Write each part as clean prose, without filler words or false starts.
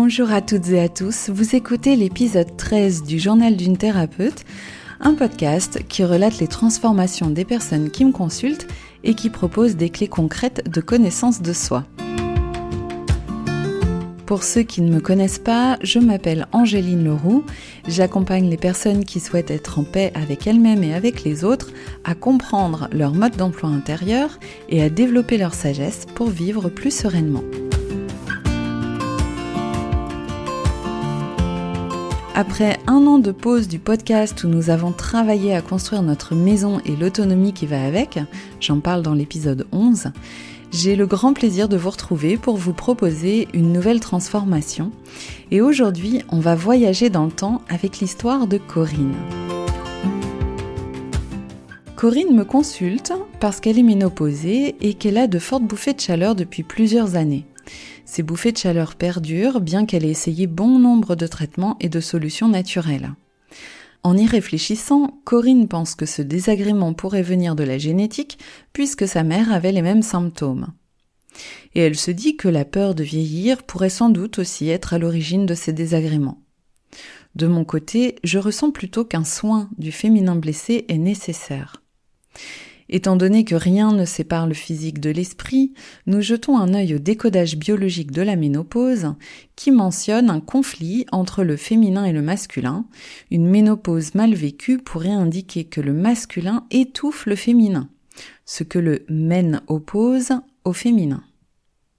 Bonjour à toutes et à tous, vous écoutez l'épisode 13 du Journal d'une thérapeute, un podcast qui relate les transformations des personnes qui me consultent et qui propose des clés concrètes de connaissance de soi. Pour ceux qui ne me connaissent pas, je m'appelle Angéline Leroux, j'accompagne les personnes qui souhaitent être en paix avec elles-mêmes et avec les autres, à comprendre leur mode d'emploi intérieur et à développer leur sagesse pour vivre plus sereinement. Après 1 an de pause du podcast où nous avons travaillé à construire notre maison et l'autonomie qui va avec, j'en parle dans l'épisode 11, j'ai le grand plaisir de vous retrouver pour vous proposer une nouvelle transformation. Et aujourd'hui, on va voyager dans le temps avec l'histoire de Corinne. Corinne me consulte parce qu'elle est ménopausée et qu'elle a de fortes bouffées de chaleur depuis plusieurs années. Ces bouffées de chaleur perdurent, bien qu'elle ait essayé bon nombre de traitements et de solutions naturelles. En y réfléchissant, Corinne pense que ce désagrément pourrait venir de la génétique, puisque sa mère avait les mêmes symptômes. Et elle se dit que la peur de vieillir pourrait sans doute aussi être à l'origine de ces désagréments. De mon côté, je ressens plutôt qu'un soin du féminin blessé est nécessaire. Étant donné que rien ne sépare le physique de l'esprit, nous jetons un œil au décodage biologique de la ménopause qui mentionne un conflit entre le féminin et le masculin. Une ménopause mal vécue pourrait indiquer que le masculin étouffe le féminin, ce que le men oppose au féminin.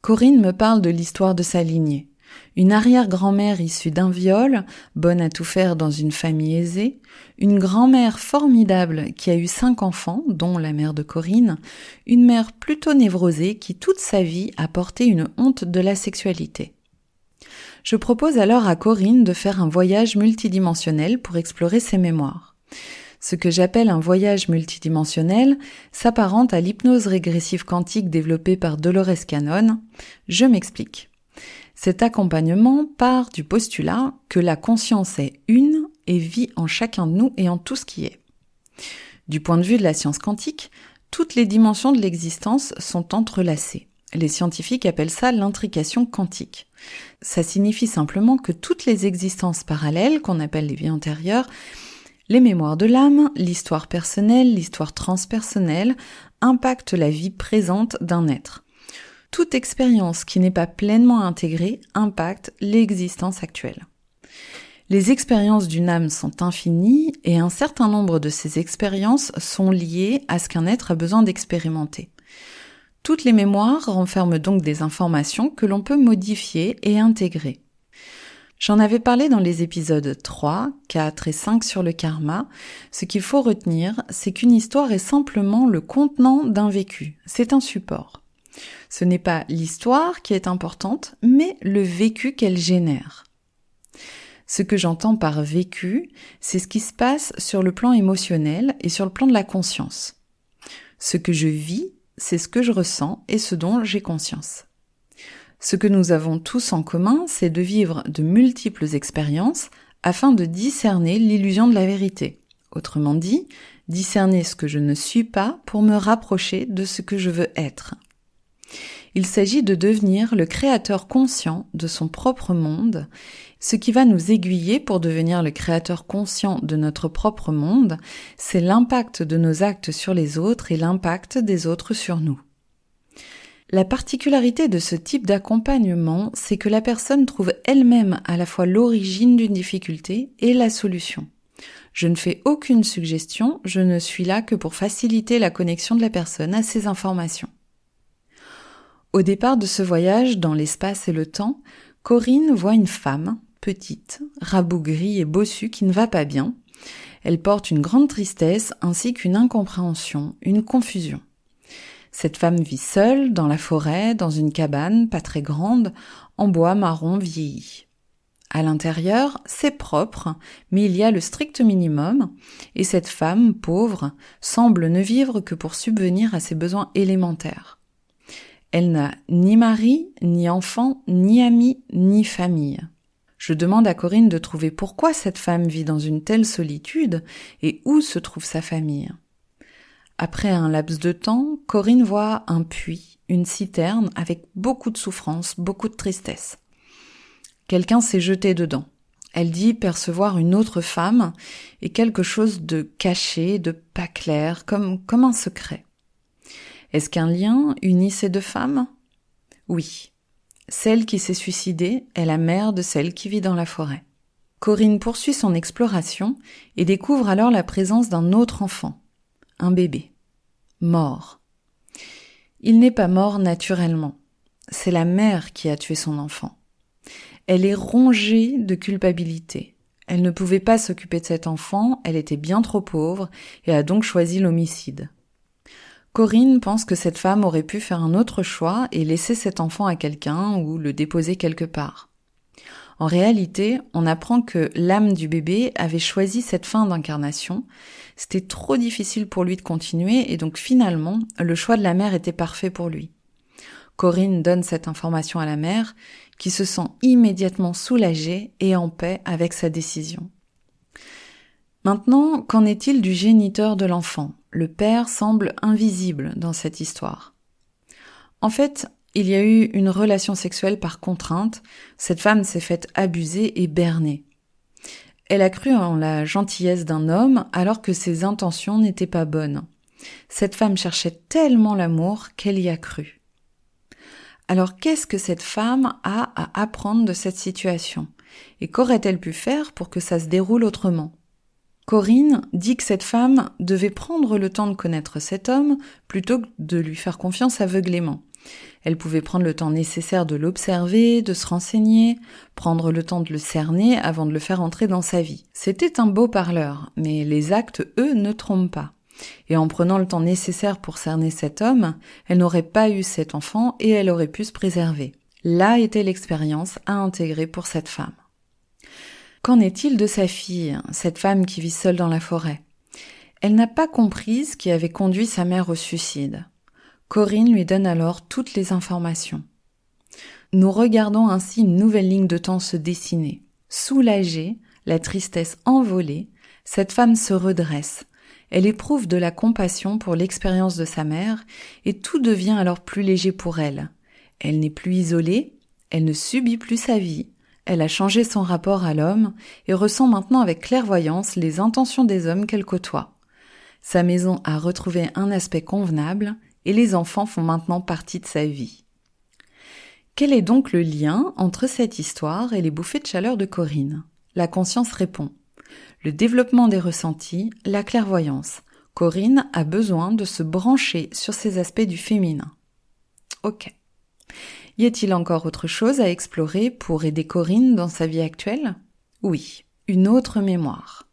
Corinne me parle de l'histoire de sa lignée. Une arrière-grand-mère issue d'un viol, bonne à tout faire dans une famille aisée, une grand-mère formidable qui a eu 5 enfants, dont la mère de Corinne, une mère plutôt névrosée qui toute sa vie a porté une honte de la sexualité. Je propose alors à Corinne de faire un voyage multidimensionnel pour explorer ses mémoires. Ce que j'appelle un voyage multidimensionnel s'apparente à l'hypnose régressive quantique développée par Dolores Cannon. Je m'explique. Cet accompagnement part du postulat que la conscience est une et vit en chacun de nous et en tout ce qui est. Du point de vue de la science quantique, toutes les dimensions de l'existence sont entrelacées. Les scientifiques appellent ça l'intrication quantique. Ça signifie simplement que toutes les existences parallèles, qu'on appelle les vies antérieures, les mémoires de l'âme, l'histoire personnelle, l'histoire transpersonnelle, impactent la vie présente d'un être. Toute expérience qui n'est pas pleinement intégrée impacte l'existence actuelle. Les expériences d'une âme sont infinies et un certain nombre de ces expériences sont liées à ce qu'un être a besoin d'expérimenter. Toutes les mémoires renferment donc des informations que l'on peut modifier et intégrer. J'en avais parlé dans les épisodes 3, 4 et 5 sur le karma. Ce qu'il faut retenir, c'est qu'une histoire est simplement le contenant d'un vécu. C'est un support. Ce n'est pas l'histoire qui est importante, mais le vécu qu'elle génère. Ce que j'entends par vécu, c'est ce qui se passe sur le plan émotionnel et sur le plan de la conscience. Ce que je vis, c'est ce que je ressens et ce dont j'ai conscience. Ce que nous avons tous en commun, c'est de vivre de multiples expériences afin de discerner l'illusion de la vérité. Autrement dit, discerner ce que je ne suis pas pour me rapprocher de ce que je veux être. Il s'agit de devenir le créateur conscient de son propre monde. Ce qui va nous aiguiller pour devenir le créateur conscient de notre propre monde, c'est l'impact de nos actes sur les autres et l'impact des autres sur nous. La particularité de ce type d'accompagnement, c'est que la personne trouve elle-même à la fois l'origine d'une difficulté et la solution. Je ne fais aucune suggestion, je ne suis là que pour faciliter la connexion de la personne à ces informations. Au départ de ce voyage dans l'espace et le temps, Corinne voit une femme, petite, rabougrie et bossue qui ne va pas bien. Elle porte une grande tristesse ainsi qu'une incompréhension, une confusion. Cette femme vit seule, dans la forêt, dans une cabane, pas très grande, en bois marron vieilli. À l'intérieur, c'est propre, mais il y a le strict minimum, et cette femme, pauvre, semble ne vivre que pour subvenir à ses besoins élémentaires. Elle n'a ni mari, ni enfant, ni amis, ni famille. Je demande à Corinne de trouver pourquoi cette femme vit dans une telle solitude et où se trouve sa famille. Après un laps de temps, Corinne voit un puits, une citerne avec beaucoup de souffrance, beaucoup de tristesse. Quelqu'un s'est jeté dedans. Elle dit percevoir une autre femme et quelque chose de caché, de pas clair, comme un secret. Est-ce qu'un lien unit ces deux femmes ? Oui. Celle qui s'est suicidée est la mère de celle qui vit dans la forêt. Corinne poursuit son exploration et découvre alors la présence d'un autre enfant, un bébé, mort. Il n'est pas mort naturellement. C'est la mère qui a tué son enfant. Elle est rongée de culpabilité. Elle ne pouvait pas s'occuper de cet enfant, elle était bien trop pauvre et a donc choisi l'homicide. Corinne pense que cette femme aurait pu faire un autre choix et laisser cet enfant à quelqu'un ou le déposer quelque part. En réalité, on apprend que l'âme du bébé avait choisi cette fin d'incarnation. C'était trop difficile pour lui de continuer et donc finalement, le choix de la mère était parfait pour lui. Corinne donne cette information à la mère, qui se sent immédiatement soulagée et en paix avec sa décision. Maintenant, qu'en est-il du géniteur de l'enfant ? Le père semble invisible dans cette histoire. En fait, il y a eu une relation sexuelle par contrainte, cette femme s'est faite abuser et berner. Elle a cru en la gentillesse d'un homme alors que ses intentions n'étaient pas bonnes. Cette femme cherchait tellement l'amour qu'elle y a cru. Alors qu'est-ce que cette femme a à apprendre de cette situation ? Et qu'aurait-elle pu faire pour que ça se déroule autrement ? Corinne dit que cette femme devait prendre le temps de connaître cet homme plutôt que de lui faire confiance aveuglément. Elle pouvait prendre le temps nécessaire de l'observer, de se renseigner, prendre le temps de le cerner avant de le faire entrer dans sa vie. C'était un beau parleur, mais les actes, eux, ne trompent pas. Et en prenant le temps nécessaire pour cerner cet homme, elle n'aurait pas eu cet enfant et elle aurait pu se préserver. Là était l'expérience à intégrer pour cette femme. Qu'en est-il de sa fille, cette femme qui vit seule dans la forêt ? Elle n'a pas compris ce qui avait conduit sa mère au suicide. Corinne lui donne alors toutes les informations. Nous regardons ainsi une nouvelle ligne de temps se dessiner. Soulagée, la tristesse envolée, cette femme se redresse. Elle éprouve de la compassion pour l'expérience de sa mère et tout devient alors plus léger pour elle. Elle n'est plus isolée, elle ne subit plus sa vie, elle a changé son rapport à l'homme et ressent maintenant avec clairvoyance les intentions des hommes qu'elle côtoie. Sa maison a retrouvé un aspect convenable et les enfants font maintenant partie de sa vie. Quel est donc le lien entre cette histoire et les bouffées de chaleur de Corinne ? La conscience répond. Le développement des ressentis, la clairvoyance. Corinne a besoin de se brancher sur ces aspects du féminin. Ok. Y a-t-il encore autre chose à explorer pour aider Corinne dans sa vie actuelle ? Oui, une autre mémoire.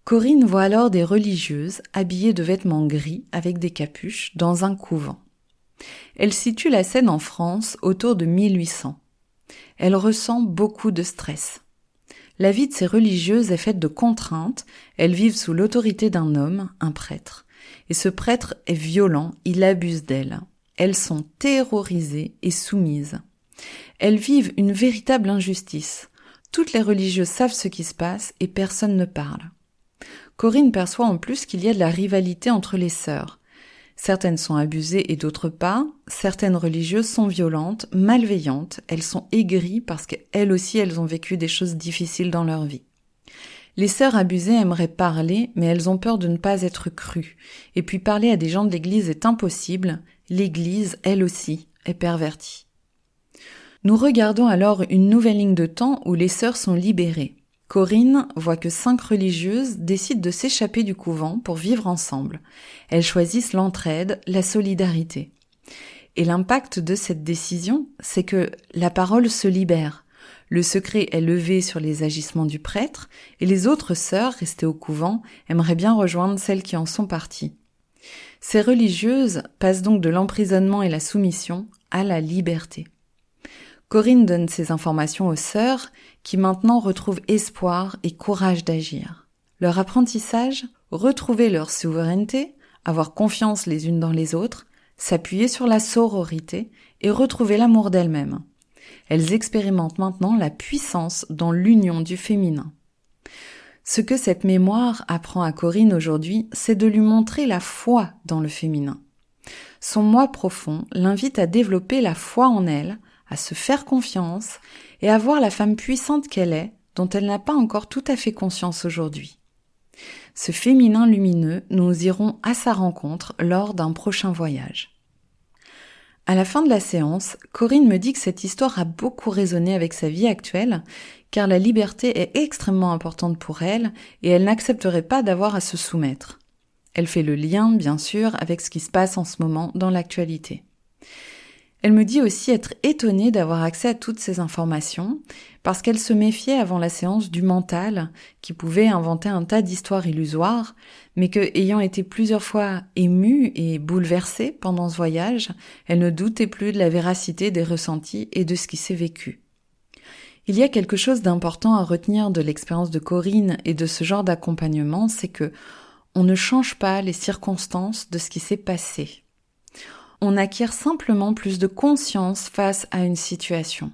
Corinne voit alors des religieuses habillées de vêtements gris avec des capuches dans un couvent. Elle situe la scène en France autour de 1800. Elle ressent beaucoup de stress. La vie de ces religieuses est faite de contraintes, elles vivent sous l'autorité d'un homme, un prêtre. Et ce prêtre est violent, il abuse d'elles. Elles sont terrorisées et soumises. Elles vivent une véritable injustice. Toutes les religieuses savent ce qui se passe et personne ne parle. Corinne perçoit en plus qu'il y a de la rivalité entre les sœurs. Certaines sont abusées et d'autres pas. Certaines religieuses sont violentes, malveillantes. Elles sont aigries parce qu'elles aussi, elles ont vécu des choses difficiles dans leur vie. Les sœurs abusées aimeraient parler, mais elles ont peur de ne pas être crues. Et puis parler à des gens de l'église est impossible. L'Église, elle aussi, est pervertie. Nous regardons alors une nouvelle ligne de temps où les sœurs sont libérées. Corinne voit que 5 religieuses décident de s'échapper du couvent pour vivre ensemble. Elles choisissent l'entraide, la solidarité. Et l'impact de cette décision, c'est que la parole se libère. Le secret est levé sur les agissements du prêtre et les autres sœurs restées au couvent aimeraient bien rejoindre celles qui en sont parties. Ces religieuses passent donc de l'emprisonnement et la soumission à la liberté. Corinne donne ces informations aux sœurs qui maintenant retrouvent espoir et courage d'agir. Leur apprentissage, retrouver leur souveraineté, avoir confiance les unes dans les autres, s'appuyer sur la sororité et retrouver l'amour d'elles-mêmes. Elles expérimentent maintenant la puissance dans l'union du féminin. Ce que cette mémoire apprend à Corinne aujourd'hui, c'est de lui montrer la foi dans le féminin. Son moi profond l'invite à développer la foi en elle, à se faire confiance et à voir la femme puissante qu'elle est, dont elle n'a pas encore tout à fait conscience aujourd'hui. Ce féminin lumineux, nous irons à sa rencontre lors d'un prochain voyage. À la fin de la séance, Corinne me dit que cette histoire a beaucoup résonné avec sa vie actuelle, car la liberté est extrêmement importante pour elle et elle n'accepterait pas d'avoir à se soumettre. Elle fait le lien, bien sûr, avec ce qui se passe en ce moment dans l'actualité. Elle me dit aussi être étonnée d'avoir accès à toutes ces informations, parce qu'elle se méfiait avant la séance du mental, qui pouvait inventer un tas d'histoires illusoires, mais que, ayant été plusieurs fois émue et bouleversée pendant ce voyage, elle ne doutait plus de la véracité des ressentis et de ce qui s'est vécu. Il y a quelque chose d'important à retenir de l'expérience de Corinne et de ce genre d'accompagnement, c'est que on ne change pas les circonstances de ce qui s'est passé. On acquiert simplement plus de conscience face à une situation.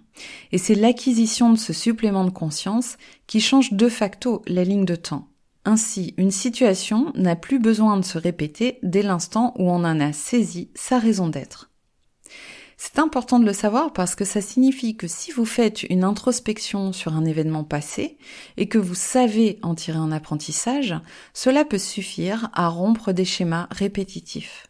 Et c'est l'acquisition de ce supplément de conscience qui change de facto la ligne de temps. Ainsi, une situation n'a plus besoin de se répéter dès l'instant où on en a saisi sa raison d'être. C'est important de le savoir parce que ça signifie que si vous faites une introspection sur un événement passé et que vous savez en tirer un apprentissage, cela peut suffire à rompre des schémas répétitifs.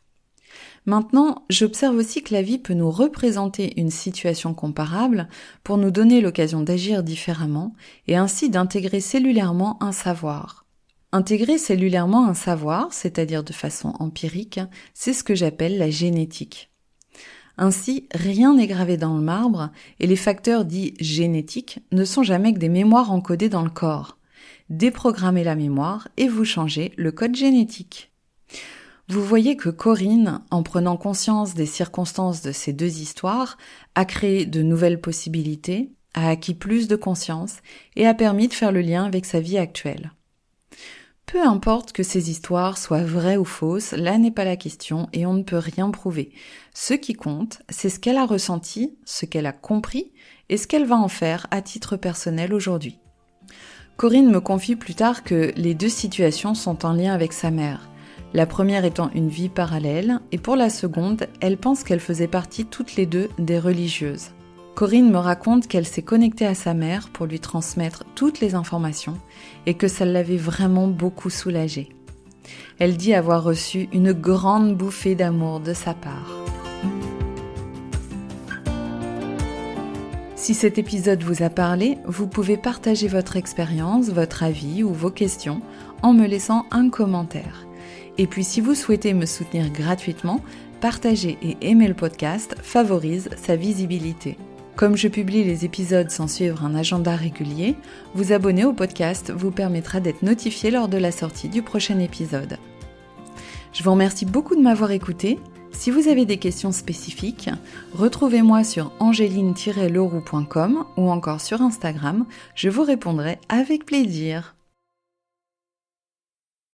Maintenant, j'observe aussi que la vie peut nous représenter une situation comparable pour nous donner l'occasion d'agir différemment et ainsi d'intégrer cellulairement un savoir. Intégrer cellulairement un savoir, c'est-à-dire de façon empirique, c'est ce que j'appelle la génétique. Ainsi, rien n'est gravé dans le marbre et les facteurs dits génétiques ne sont jamais que des mémoires encodées dans le corps. Déprogrammez la mémoire et vous changez le code génétique. Vous voyez que Corinne, en prenant conscience des circonstances de ces deux histoires, a créé de nouvelles possibilités, a acquis plus de conscience et a permis de faire le lien avec sa vie actuelle. Peu importe que ces histoires soient vraies ou fausses, là n'est pas la question et on ne peut rien prouver. Ce qui compte, c'est ce qu'elle a ressenti, ce qu'elle a compris et ce qu'elle va en faire à titre personnel aujourd'hui. Corinne me confie plus tard que les deux situations sont en lien avec sa mère. La première étant une vie parallèle, et pour la seconde, elle pense qu'elle faisait partie toutes les deux des religieuses. Corinne me raconte qu'elle s'est connectée à sa mère pour lui transmettre toutes les informations et que ça l'avait vraiment beaucoup soulagée. Elle dit avoir reçu une grande bouffée d'amour de sa part. Si cet épisode vous a parlé, vous pouvez partager votre expérience, votre avis ou vos questions en me laissant un commentaire. Et puis si vous souhaitez me soutenir gratuitement, partager et aimer le podcast favorise sa visibilité. Comme je publie les épisodes sans suivre un agenda régulier, vous abonner au podcast vous permettra d'être notifié lors de la sortie du prochain épisode. Je vous remercie beaucoup de m'avoir écouté. Si vous avez des questions spécifiques, retrouvez-moi sur angeline-leroux.com ou encore sur Instagram, je vous répondrai avec plaisir.